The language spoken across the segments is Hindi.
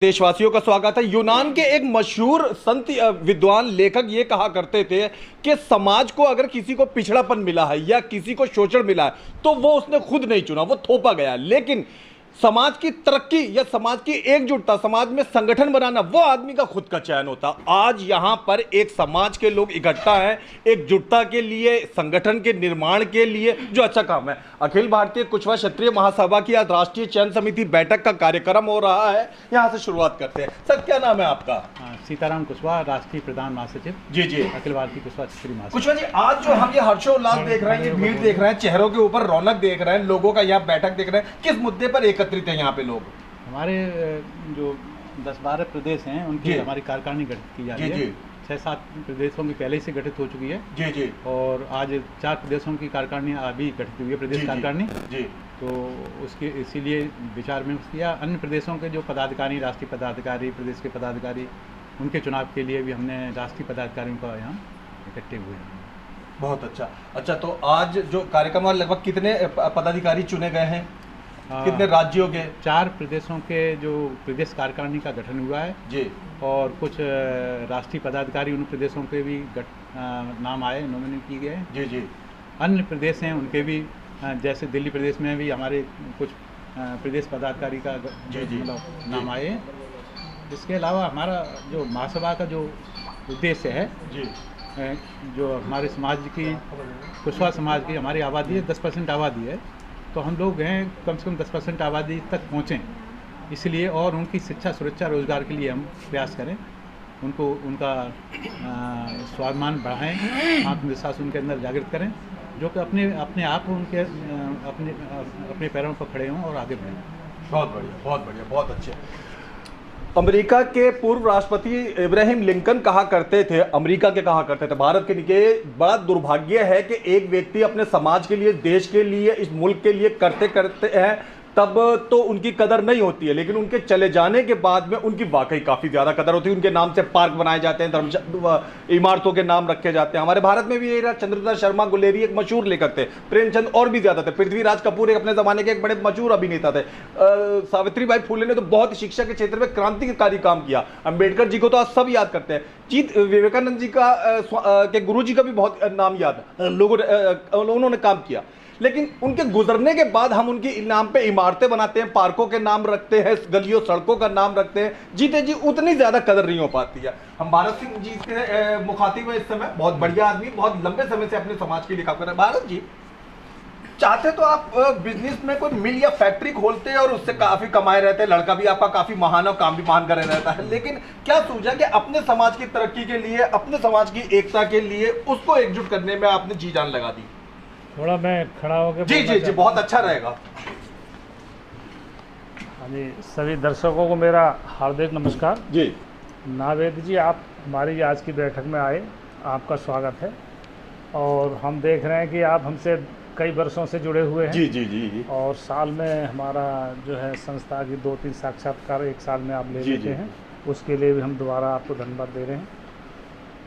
देशवासियों का स्वागत है। यूनान के एक मशहूर संत विद्वान लेखक ये कहा करते थे कि समाज को अगर किसी को पिछड़ापन मिला है या किसी को शोषण मिला है तो वो उसने खुद नहीं चुना, वो थोपा गया। लेकिन समाज की तरक्की या समाज की एकजुटता, समाज में संगठन बनाना, वो आदमी का खुद का चयन होता। आज यहां पर एक समाज के लोग इकट्ठा हैं एकजुटता के लिए, संगठन के निर्माण के लिए, जो अच्छा काम है। अखिल भारतीय कुशवा क्षत्रिय महासभा की आज राष्ट्रीय चयन समिति बैठक का कार्यक्रम हो रहा है। यहां से शुरुआत करते हैं। सर, क्या नाम है आपका? सीताराम कुशवा, राष्ट्रीय प्रधान महासचिव। जी जी, अखिल भारतीय कुशवा क्षत्रिय महासभा। कुशवा जी, आज जो हम ये हर्षोल्लास देख रहे हैं, ये भीड़ देख रहे हैं, चेहरों के ऊपर रौनक देख रहे हैं, लोगों का यहाँ बैठक देख रहे हैं, किस मुद्दे पर एकत्रित है यहाँ पे लोग? हमारे जो 10-12 प्रदेश हैं उनकी हमारी कार्यकारिणी गठित की जा रही है। 6-7 प्रदेशों में पहले से गठित हो चुकी है जी जी, और आज 4 प्रदेशों की कार्यकारिणी अभी गठित हुई है, प्रदेश कार्यकारिणी जी। तो उसके इसीलिए विचार में किया अन्य प्रदेशों के जो पदाधिकारी, राष्ट्रीय पदाधिकारी, प्रदेश के पदाधिकारी, उनके चुनाव के लिए भी हमने राष्ट्रीय पदाधिकारियों का यहाँ इकट्ठे हुए हैं। बहुत अच्छा। तो आज जो कार्यक्रम है, लगभग कितने पदाधिकारी चुने गए हैं? कितने राज्यों के? 4 प्रदेशों के जो प्रदेश कार्यकारिणी का गठन हुआ है जी, और कुछ राष्ट्रीय पदाधिकारी उन प्रदेशों के भी नाम आए, नॉमिनेट किए गए जी जी। अन्य प्रदेश हैं उनके भी, जैसे दिल्ली प्रदेश में भी हमारे कुछ प्रदेश पदाधिकारी का मतलब नाम आए। इसके अलावा हमारा जो महासभा का जो उद्देश्य है जी, जो हमारे समाज की, कुशवा समाज की हमारी आबादी है 10% आबादी है, तो हम लोग हैं कम से कम 10% आबादी तक पहुँचें, इसलिए और उनकी शिक्षा, सुरक्षा, रोजगार के लिए हम प्रयास करें, उनको उनका स्वाभिमान बढ़ाएं, आत्मविश्वास उनके अंदर जागृत करें, जो कि अपने आप उनके अपने पैरों पर खड़े हों और आगे बढ़ें। बहुत बढ़िया, बहुत अच्छे। अमेरिका के पूर्व राष्ट्रपति इब्राहिम लिंकन कहा करते थे, भारत के लिए बड़ा दुर्भाग्य है कि एक व्यक्ति अपने समाज के लिए, देश के लिए, इस मुल्क के लिए करते हैं तब तो उनकी कदर नहीं होती है, लेकिन उनके चले जाने के बाद में उनकी वाकई काफ़ी ज़्यादा कदर होती है। उनके नाम से पार्क बनाए जाते हैं, इमारतों के नाम रखे जाते हैं। हमारे भारत में भी यही रहा। चंद्रप्रसाद शर्मा गुलेरी एक मशहूर लेखक थे, प्रेमचंद और भी ज़्यादा थे, पृथ्वीराज कपूर एक अपने ज़माने के एक बड़े मशहूर अभिनेता थे, सावित्रीबाई फुले ने तो बहुत शिक्षा के क्षेत्र में क्रांतिकारी काम किया, अम्बेडकर जी को तो आज सब याद करते हैं, विवेकानंद जी के गुरु जी का भी बहुत नाम याद है, उन्होंने काम किया। लेकिन उनके गुजरने के बाद हम उनके नाम पे इमारतें बनाते हैं, पार्कों के नाम रखते हैं, गलियों सड़कों का नाम रखते हैं, जीते जी उतनी ज्यादा कदर नहीं हो पाती है। हम भारत सिंह जी के मुखातिब हैं इस समय, बहुत बढ़िया आदमी, बहुत लंबे समय से अपने समाज के लिए काम कर रहे हैं। भारत जी, चाहते तो आप बिजनेस में कोई मिल या फैक्ट्री खोलते हैं और उससे काफी कमाए रहते हैं, लड़का भी आपका काफी महान और काम भी महान करे रहता है, लेकिन क्या सूझा कि अपने समाज की तरक्की के लिए, अपने समाज की एकता के लिए, उसको एकजुट करने में आपने जी जान लगा दी? थोड़ा मैं खड़ा होकर जी, बहुत अच्छा रहेगा। हाँ जी, सभी दर्शकों को मेरा हार्दिक नमस्कार जी। नावेद जी, आप हमारी आज की बैठक में आए, आपका स्वागत है। और हम देख रहे हैं कि आप हमसे कई वर्षों से जुड़े हुए हैं। जी। और साल में हमारा जो है संस्था की 2-3 साक्षात्कार एक साल में आप ले लेते हैं, उसके लिए भी हम दोबारा आपको धन्यवाद दे रहे हैं।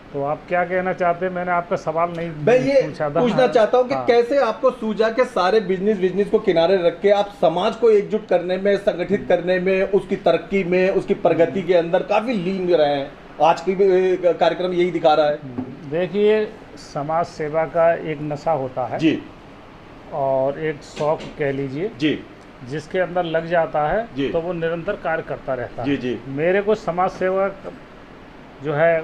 तो आप क्या कहना चाहते हैं? मैंने आपका सवाल नहीं पूछा था। पूछना चाहता हूँ कि कैसे आपको सूझा कि सारे बिजनेस को किनारे रख के आप समाज को एकजुट करने में, संगठित करने में, उसकी तरक्की में, उसकी प्रगति के अंदर काफी लीन रहे हैं? आज की भी कार्यक्रम यही दिखा रहा है। देखिए, समाज सेवा का एक नशा होता है जी, और एक शौक कह लीजिए जी, जिसके अंदर लग जाता है तो वो निरंतर कार्य करता रहता है। जी। मेरे को समाज सेवा जो है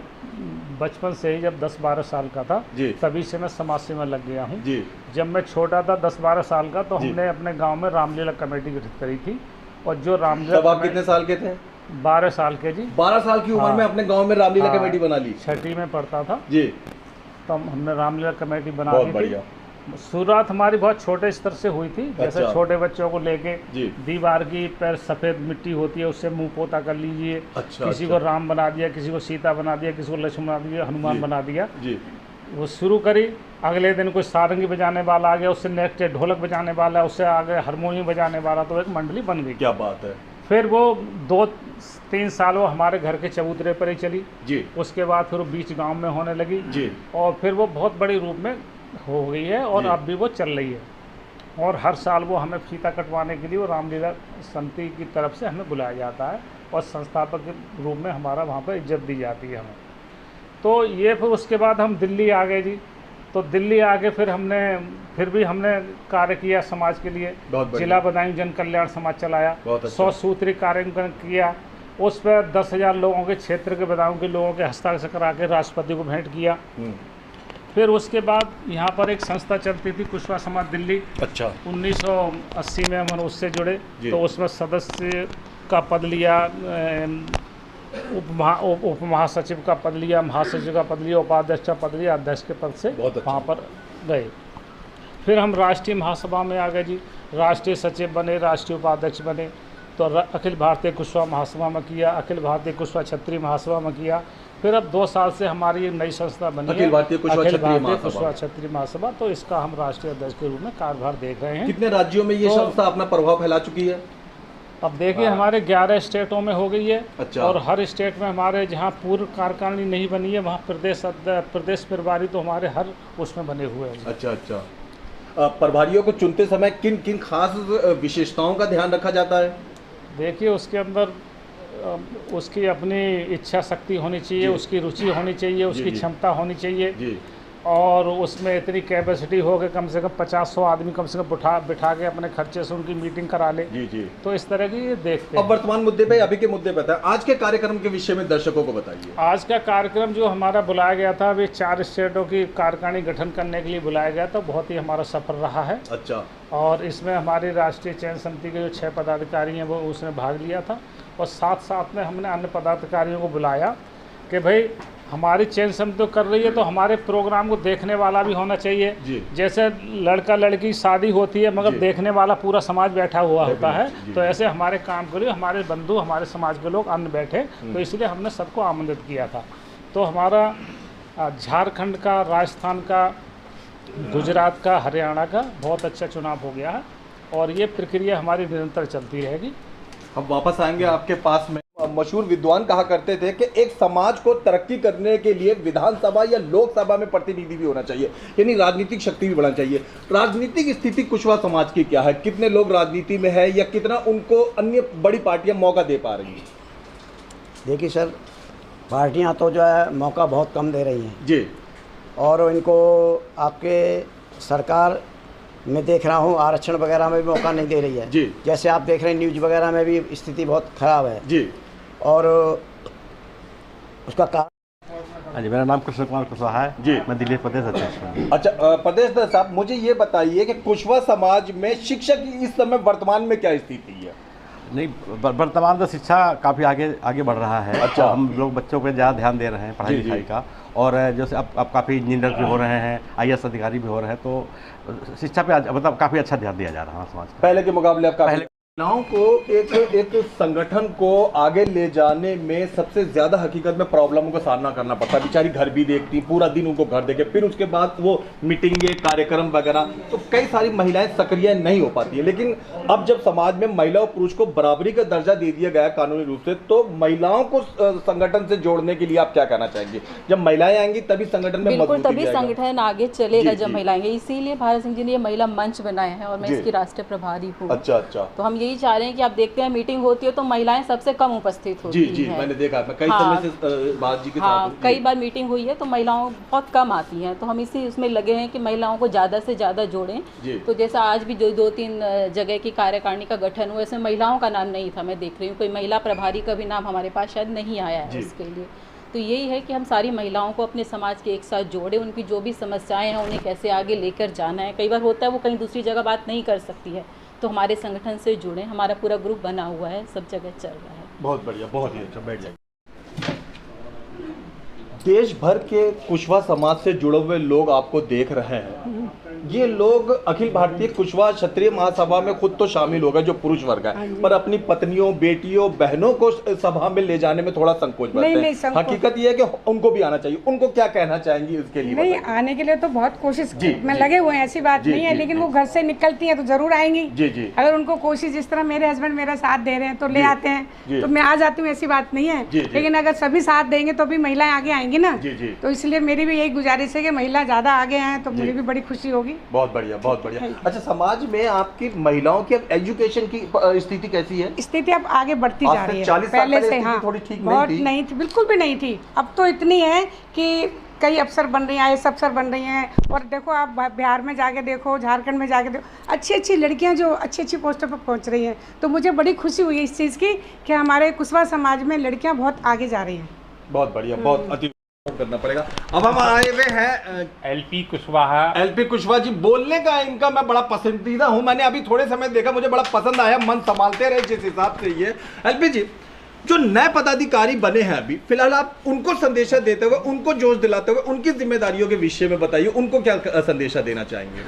बचपन से ही, जब 10-12 साल का था तभी से मैं समाज सेवा लग गया हूँ। जब मैं छोटा था 10-12 साल का, तो हमने अपने गांव में रामलीला कमेटी गठित करी थी। और जो रामलीला, तब आप कितने साल के थे? 12 साल के जी। 12 साल की उम्र में अपने गांव में रामलीला कमेटी बना ली? 6ठी में पढ़ता था जी। तो हमने रामलीला कमेटी बना ली थी। शुरुआत हमारी बहुत छोटे स्तर से हुई थी, जैसे छोटे बच्चों को लेके दीवार की पर सफ़ेद मिट्टी होती है, उससे मुंह पोता कर लीजिए। किसी को राम बना दिया, किसी को सीता बना दिया, किसी को लक्ष्मण बना दिया, हनुमान बना दिया। वो शुरू करी। अगले दिन कोई सारंगी बजाने वाला आ गया, उससे नेक्स्ट ढोलक बजाने वाला, उससे आगे हारमोनियम बजाने वाला, तो एक मंडली बन गई। क्या बात है। फिर वो 2-3 साल वो हमारे घर के चबूतरे पर ही चली जी। उसके बाद फिर वो बीच गाँव में होने लगी जी। और फिर वो बहुत बड़ी रूप में हो गई है और अब भी वो चल रही है। और हर साल वो हमें फीता कटवाने के लिए वो रामलीला समिति की तरफ से हमें बुलाया जाता है। और संस्थापक के रूप में हमारा वहाँ पर इज्जत दी जाती है हमें। तो ये फिर उसके बाद हम दिल्ली आ गए जी। तो दिल्ली आके फिर भी हमने कार्य किया समाज के लिए, जिला बदायूं जन कल्याण समाज चलाया, 100 सूत्री कार्यक्रम किया, उस पर 10,000 लोगों के क्षेत्र के बदायूं के लोगों के हस्ताक्षर करा के राष्ट्रपति को भेंट किया। फिर उसके बाद यहाँ पर एक संस्था चलती थी कुशवाहा समाज दिल्ली। अच्छा। 1980 में हम उससे जुड़े, तो उसमें सदस्य का पद लिया, उप महासचिव का पद लिया, महासचिव का पद लिया, उपाध्यक्ष का पद लिया, अध्यक्ष के पद से वहाँ पर गए। फिर हम राष्ट्रीय महासभा में आ गए जी, राष्ट्रीय सचिव बने, राष्ट्रीय उपाध्यक्ष बने। तो अखिल भारतीय कुशवाहा महासभा में किया, अखिल भारतीय कुशवाहा क्षत्रिय महासभा में किया। फिर अब 2 साल से हमारी नई संस्था बनी है, अखिल भारतीय कुशवाहा क्षत्रिय महासभा। तो इसका हम राष्ट्रीय अध्यक्ष के रूप में कार्यभार देख रहे हैं। कितने राज्यों में ये संस्था अपना प्रभाव फैला चुकी है? अब देखिए हमारे 11 स्टेटों में हो गई है। अच्छा। और हर स्टेट में हमारे जहाँ पूर्व कार्यकारिणी नहीं बनी है वहाँ प्रदेश प्रभारी तो हमारे हर उसमें बने हुए हैं। अच्छा। प्रभारियों को चुनते समय किन किन खास विशेषताओं का ध्यान रखा जाता है? देखिए उसके अंदर उसकी अपनी इच्छा शक्ति होनी चाहिए, उसकी रुचि होनी चाहिए, उसकी क्षमता होनी चाहिए, और उसमें इतनी कैपेसिटी हो कि कम से कम 50-100 आदमी कम से कम बिठा के अपने खर्चे से उनकी मीटिंग करा ले। जी। तो इस तरह की ये देखते हैं। अब वर्तमान मुद्दे पे, अभी के मुद्दे पे था, आज के कार्यक्रम के विषय में दर्शकों को बताइए। आज का कार्यक्रम जो हमारा बुलाया गया था, वे 4 स्टेटों की कार्यकारिणी गठन करने के लिए बुलाया गया था, बहुत ही हमारा सफल रहा है। अच्छा। और इसमें हमारी राष्ट्रीय चयन समिति के जो 6 पदाधिकारी हैं वो उसने भाग लिया था, और साथ में हमने अन्य पदाधिकारियों को बुलाया कि भाई हमारी चयन समिति तो कर रही है तो हमारे प्रोग्राम को देखने वाला भी होना चाहिए। जैसे लड़का लड़की शादी होती है मगर देखने वाला पूरा समाज बैठा हुआ होता है, तो ऐसे हमारे काम के लिए हमारे बंधु, हमारे समाज के लोग अन्य बैठे, तो इसलिए हमने सबको आमंत्रित किया था। तो हमारा झारखंड का, राजस्थान का, गुजरात का, हरियाणा का बहुत अच्छा चुनाव हो गया है, और ये प्रक्रिया हमारी निरंतर चलती रहेगी। हम वापस आएंगे आपके पास में। मशहूर विद्वान कहा करते थे कि एक समाज को तरक्की करने के लिए विधानसभा या लोकसभा में प्रतिनिधि भी होना चाहिए, यानी राजनीतिक शक्ति भी बढ़ना चाहिए। राजनीतिक स्थिति कुशवाहा समाज की क्या है? कितने लोग राजनीति में है, या कितना उनको अन्य बड़ी पार्टियां मौका दे पा रही हैं? देखिए सर, पार्टियां तो जो है मौका बहुत कम दे रही हैं जी, और इनको आपके सरकार मैं देख रहा हूँ आरक्षण वगैरह में भी मौका नहीं दे रही है जी। जैसे आप देख रहे हैं न्यूज़ वगैरह में भी स्थिति बहुत ख़राब है जी, और उसका कारण। हाँ जी, मेरा नाम कृष्ण कुमार कुशवाहा है जी, मैं दिल्ली प्रदेश अध्यक्ष हूँ। अच्छा, प्रदेश साहब, मुझे ये बताइए कि कुशवाहा समाज में शिक्षा की इस समय वर्तमान में क्या स्थिति है? नहीं, वर्तमान तो शिक्षा काफ़ी आगे बढ़ रहा है। अच्छा। हम लोग बच्चों पे ज़्यादा ध्यान दे रहे हैं पढ़ाई लिखाई का, और जैसे अब काफ़ी इंजीनियर भी हो रहे हैं, IAS अधिकारी भी हो रहे हैं, तो शिक्षा पे मतलब काफ़ी अच्छा ध्यान दिया जा रहा है समाज का पहले के मुकाबले। अब पहले महिलाओं को एक संगठन को आगे ले जाने में सबसे ज्यादा हकीकत में प्रॉब्लमों का सामना करना पड़ता है। बेचारी घर भी देखती, पूरा दिन उनको घर देखे, फिर उसके बाद वो मीटिंगे, कार्यक्रम वगैरह, तो कई सारी महिलाएं सक्रिय नहीं हो पाती है। लेकिन अब जब समाज में महिला और पुरुष को बराबरी का दर्जा दे दिया गया कानूनी रूप से, तो महिलाओं को संगठन से जोड़ने के लिए आप क्या कहना चाहेंगे? जब महिलाएं आएंगी तभी संगठन में बिल्कुल, तभी संगठन आगे चलेगा जब महिलाएं। इसीलिए भारत सिंह जी ने महिला मंच बनाया है, और मैं इसकी राष्ट्रीय प्रभारी हूँ। अच्छा। तो हम यही चाह रहे हैं कि आप देखते हैं मीटिंग होती है तो महिलाएं सबसे कम उपस्थित होती हैं। जी, मैंने देखा, कई समय से बात जी के साथ कई बार मीटिंग हुई है तो महिलाओं बहुत कम आती हैं, तो हम इसी उसमें लगे हैं कि महिलाओं को ज़्यादा से ज़्यादा जोड़ें। तो जैसा आज भी जो 2-3 जगह की कार्यकारिणी का गठन हुआ, इसमें महिलाओं का नाम नहीं था। मैं देख रही हूँ कोई महिला प्रभारी का भी नाम हमारे पास शायद नहीं आया है इसके लिए। तो यही है कि हम सारी महिलाओं को अपने समाज के एक साथ जोड़ें, उनकी जो भी समस्याएं हैं उन्हें कैसे आगे लेकर जाना है। कई बार होता है वो कहीं दूसरी जगह बात नहीं कर सकती है, तो हमारे संगठन से जुड़ें। हमारा पूरा ग्रुप बना हुआ है, सब जगह चल रहा है। बहुत बढ़िया, बहुत ही अच्छा। बैठ जाइए। देश भर के कुशवाहा समाज से जुड़े हुए लोग आपको देख रहे हैं। ये लोग अखिल भारतीय कुशवाहा क्षत्रिय महासभा में खुद तो शामिल हो गए, जो पुरुष वर्ग है, पर अपनी पत्नियों, बेटियों, बहनों को सभा में ले जाने में थोड़ा संकोच बरतते हैं। हकीकत ये है कि उनको भी आना चाहिए। उनको क्या कहना चाहेंगी इसके लिए? नहीं, आने के लिए तो बहुत कोशिश में लगे हुए हैं, ऐसी बात नहीं है, लेकिन वो घर से निकलती है तो जरूर आएंगी। जी। अगर उनको कोशिश, जिस तरह मेरे हस्बैंड मेरा साथ दे रहे हैं तो ले आते हैं, तो मैं आ जाती हूँ, ऐसी बात नहीं है। लेकिन अगर सभी साथ देंगे तो भी महिलाएं आगे आएंगी। जाएगी ना। जी जी। तो इसलिए मेरी भी यही गुजारिश है कि महिला ज़्यादा आगे आए तो मुझे भी बड़ी खुशी होगी। बहुत बढ़िया, बहुत बढ़िया। अच्छा, समाज में आपकी महिलाओं की एजुकेशन की स्थिति कैसी है? स्थिति अब आगे बढ़ती जा रही है, 40 साल पहले से। हाँ, थोड़ी ठीक बहुत नहीं थी, बिल्कुल भी नहीं थी। अब तो इतनी है कि कई अफसर बन रही हैं, IAS अफसर बन रही हैं। और देखो आप बिहार में जाके देखो, झारखंड में जाके देखो, अच्छी अच्छी लड़कियां जो अच्छी अच्छी पोस्टों पर पहुंच रही हैं। तो मुझे बड़ी खुशी हुई इस चीज़ की कि हमारे कुशवाहा समाज में लड़कियां बहुत आगे जा रही हैं। बहुत बढ़िया, बहुत अति करना पड़ेगा। अब हम आए हुए हैं LP कुशवाहा जी। बोलने का इनका मैं बड़ा पसंदीदा हूँ, मैंने अभी थोड़े समय देखा, मुझे बड़ा पसंद आया, मन संभालते रहे जिस हिसाब से। ये LP जी, जो नए पदाधिकारी बने हैं अभी फिलहाल, आप उनको संदेशा देते हुए, उनको जोश दिलाते हुए, उनकी जिम्मेदारियों के विषय में बताइए, उनको क्या संदेशा देना चाहेंगे?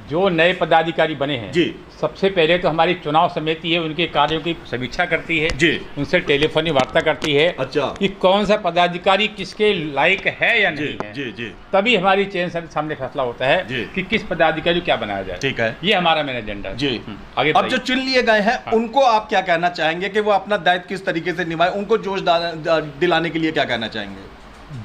जो नए पदाधिकारी बने हैं जी, सबसे पहले तो हमारी चुनाव समिति है, उनके कार्यों की समीक्षा करती है जी, उनसे टेलीफोनिक वार्ता करती है। अच्छा, कि कौन सा पदाधिकारी किसके लायक है या नहीं है। जी जी। तभी हमारी चयन समिति सामने फैसला होता है जी, कि किस पदाधिकारी को क्या बनाया जाए। ठीक है, ये हमारा मेन एजेंडा है। जी। आगे अब जो चुन लिए गए हैं, हाँ, उनको आप क्या कहना चाहेंगे कि वो अपना दायित्व किस तरीके से निभाए, उनको जोश दिलाने के लिए क्या कहना चाहेंगे?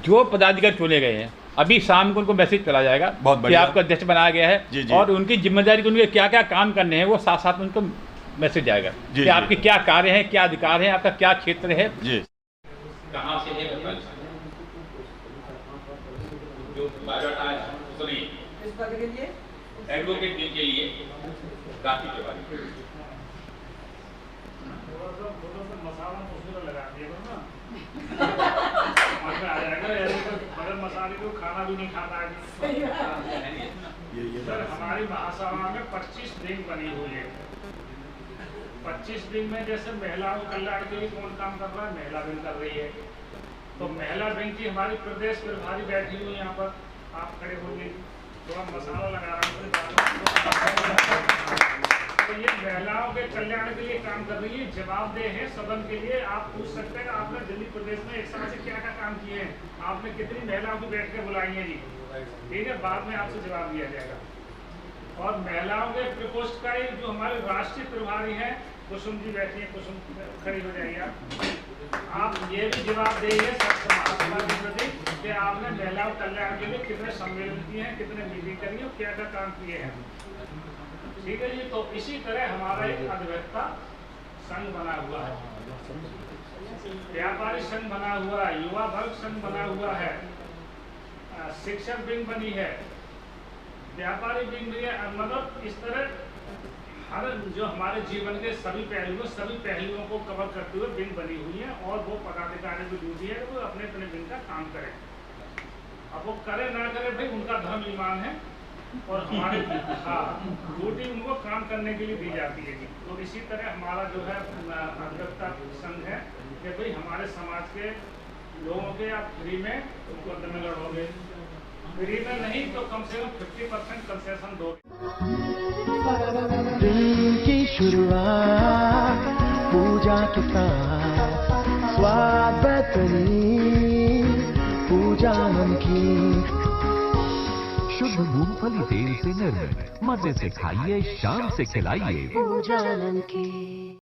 जो पदाधिकारी चुने गए हैं, अभी शाम को उनको मैसेज चला जाएगा कि आपका अध्यक्ष बनाया गया है। जी, जी। और उनकी जिम्मेदारी को, उनके क्या क्या काम करने हैं, वो साथ साथ उनको मैसेज आएगा कि आपके क्या कार्य हैं, क्या अधिकार हैं, आपका क्या क्षेत्र है, जी, कहाँ से है। जो बायोडाटा है सुनिए, एडवोकेट के लिए काफी के बारे में मसाले को खाना भी नहीं खाता है। सर, हमारी महासभा में 25 विंग बनी हुई है। 25 विंग में जैसे महिलाओं कल्याण के लिए कौन काम कर रहा है, महिला विंग कर रही है। तो महिला विंग की हमारी प्रदेश प्रभारी बैठी हुई यहाँ पर, आप खड़े होंगे, थोड़ा मसाला लगा रहा हूँ। तो ये महिलाओं के कल्याण के लिए काम कर रही है, जवाबदेह है सदन के लिए। आप पूछ सकते हैं आपने दिल्ली प्रदेश में एक साल से क्या क्या काम किए हैं, आपने कितनी महिलाओं की बैठ के बुलाई है जी, ठीक है, बाद में आपसे जवाब दिया जाएगा। और महिलाओं के प्रकोष्ठ का ही जो हमारे राष्ट्रीय प्रभारी हैं, कुसुम जी बैठी हैं, कुसुम खड़ी हो जाइए आप ये भी जवाब देंगे महासभा के प्रति कि आपने महिलाओं कल्याण के लिए कितने सम्मेलन किए हैं, कितने मीटिंग करी है, क्या क्या काम किए हैं, ठीक है जी। तो इसी तरह हमारा एक अधिवक्ता संघ बना हुआ है, व्यापारी संघ बना हुआ है, युवा वर्ग संघ बना हुआ है, शिक्षक विंग बनी है, व्यापारी विंग भी है। मतलब इस तरह हर जो हमारे जीवन के सभी पहलुओं को कवर करते हुए विंग बनी हुई है। और वो पदाधिकारी की ड्यूटी है वो अपने अपने विंग का काम करें। अब वो करे ना करे भाई उनका धर्म ईमान है, और हमारे ड्यूटी उनको काम करने के लिए दी जाती है जी। तो इसी तरह हमारा जो है अधिवक्ता संघ है कि भाई हमारे समाज के लोगों के आप फ्री में मुकदमे लड़ोगे, फ्री में नहीं तो कम से कम 50% कंसेशन दोगे। दिन की शुरुआत पूजा के साथ, स्वाद बेहतरीन पूजा नमकीन, शुद्ध मूंगफली तेल से निर्मित, मजे से खाइए, शाम से खिलाइए। पूजा नमकीन।